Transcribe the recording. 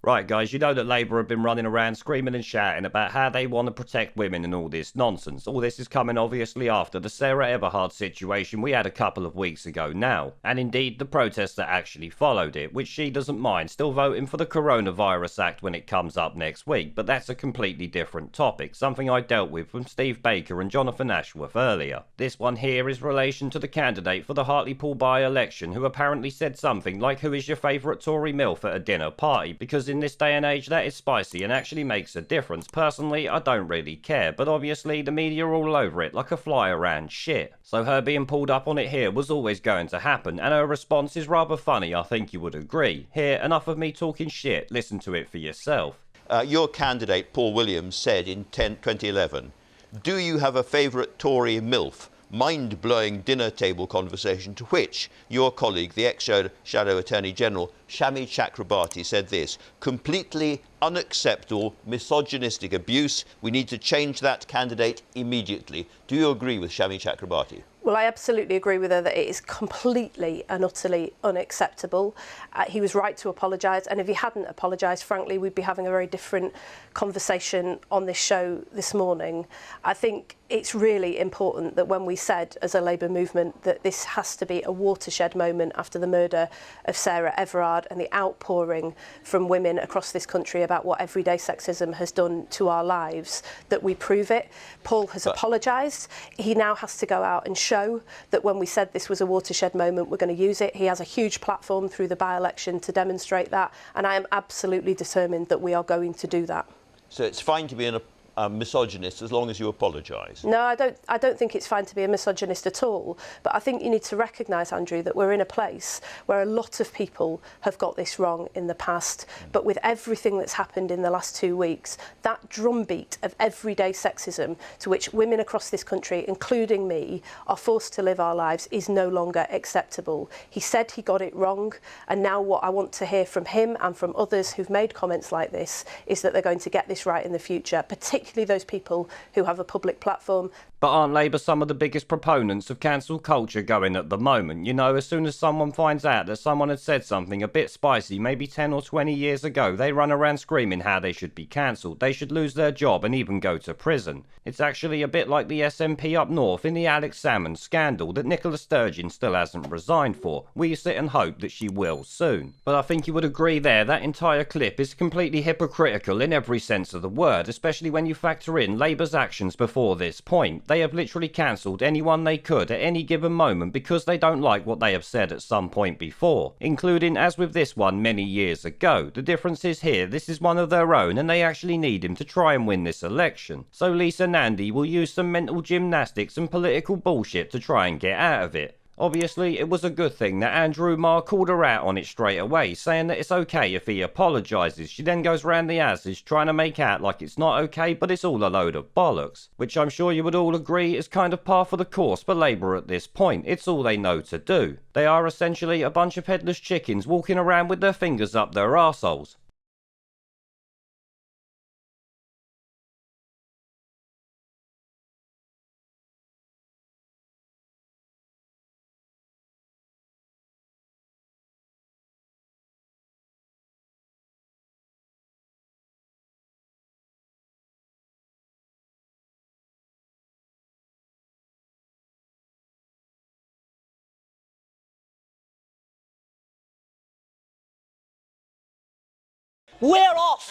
Right, guys, you know that Labour have been running around screaming and shouting about how they want to protect women and all this nonsense. All this is coming obviously after the Sarah Everard situation we had a couple of weeks ago now, and indeed the protests that actually followed it, which she doesn't mind still voting for the Coronavirus Act when it comes up next week, but that's a completely different topic, something I dealt with from Steve Baker and Jonathan Ashworth earlier. This one here is relation to the candidate for the Hartlepool by-election who apparently said something like, "Who is your favourite Tory MILF at a dinner party?" because in this day and age that is spicy and actually makes a difference. Personally, I don't really care, but obviously the media are all over it like a fly around shit. So her being pulled up on it here was always going to happen, and her response is rather funny, I think you would agree. Here, enough of me talking shit, listen to it for yourself. Your candidate, Paul Williams, said in 2011, "Do you have a favourite Tory MILF?" Mind-blowing dinner table conversation to which your colleague, the ex-Shadow Attorney General, Shami Chakrabarti, said this: "Completely unacceptable, misogynistic abuse. We need to change that candidate immediately." Do you agree with Shami Chakrabarti? Well, I absolutely agree with her that it is completely and utterly unacceptable. He was right to apologise, and if he hadn't apologised, frankly, we'd be having a very different conversation on this show this morning. I think it's really important that when we said as a Labour movement that this has to be a watershed moment after the murder of Sarah Everard and the outpouring from women across this country about what everyday sexism has done to our lives, that we prove it. Paul has apologised. He now has to go out and show that when we said this was a watershed moment, we're going to use it. He has a huge platform through the by-election to demonstrate that, and I am absolutely determined that we are going to do that. So it's fine to be a misogynist as long as you apologise? No, I don't think it's fine to be a misogynist at all, but I think you need to recognise, Andrew, that we're in a place where a lot of people have got this wrong in the past, but with everything that's happened in the last 2 weeks, that drumbeat of everyday sexism to which women across this country, including me, are forced to live our lives is no longer acceptable. He said he got it wrong, and now what I want to hear from him and from others who've made comments like this is that they're going to get this right in the future, particularly those people who have a public platform. But aren't Labour some of the biggest proponents of cancel culture going at the moment? You know, as soon as someone finds out that someone had said something a bit spicy maybe 10 or 20 years ago, they run around screaming how they should be cancelled, they should lose their job and even go to prison. It's actually a bit like the SNP up north in the Alex Salmond scandal that Nicola Sturgeon still hasn't resigned for. We sit and hope that she will soon. But I think you would agree there that entire clip is completely hypocritical in every sense of the word, especially when you factor in Labour's actions before this point. They have literally cancelled anyone they could at any given moment because they don't like what they have said at some point before, including, as with this one, many years ago. The difference is here, this is one of their own and they actually need him to try and win this election. So Lisa Nandy will use some mental gymnastics and political bullshit to try and get out of it. Obviously, it was a good thing that Andrew Marr called her out on it straight away, saying that it's okay if he apologises. She then goes round the houses trying to make out like it's not okay, but it's all a load of bollocks. Which I'm sure you would all agree is kind of par for the course for Labour at this point. It's all they know to do. They are essentially a bunch of headless chickens walking around with their fingers up their arseholes. We're off!